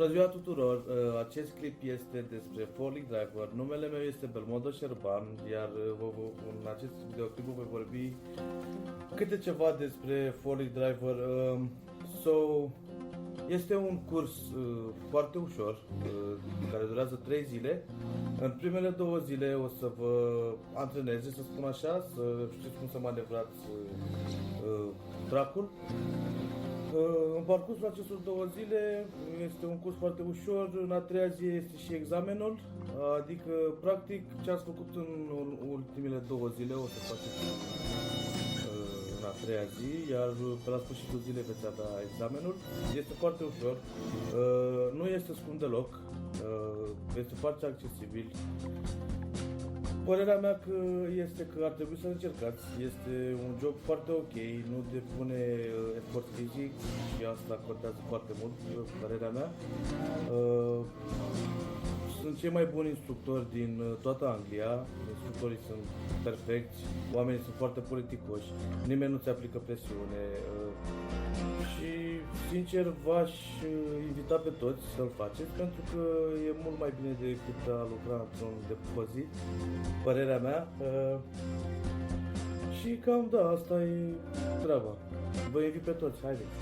Bună ziua tuturor! Acest clip este despre Falling Driver. Numele meu este Belmondo Șerban, iar în acest videoclip voi vorbi câte ceva despre Falling Driver. Este un curs foarte ușor, care durează 3 zile. În primele 2 zile o să vă antreneze, să spun așa, să știți cum să manevrați tracul. În parcursul acestor 2 zile este un curs foarte ușor. În a 3-a zi este și examenul, adică practic ce ați făcut în ultimele 2 zile o să faceți în a 3-a zi, iar pe la sfârșitul zilei veți avea examenul. Este foarte ușor, nu este scump deloc, este foarte accesibil. Părerea mea este că ar trebui să încercați. Este un joc foarte ok, nu depune efort fizic și asta contează foarte mult, părerea mea. Sunt cei mai buni instructori din toată Anglia, instructorii sunt perfecți, oamenii sunt foarte politicoși, nimeni nu ți aplică presiune și sincer v-aș invita pe toți să-l faceți, pentru că e mult mai bine decât a lucra într-un depozit, părerea mea. Și cam da, asta e treaba. Vă invit pe toți, haideți!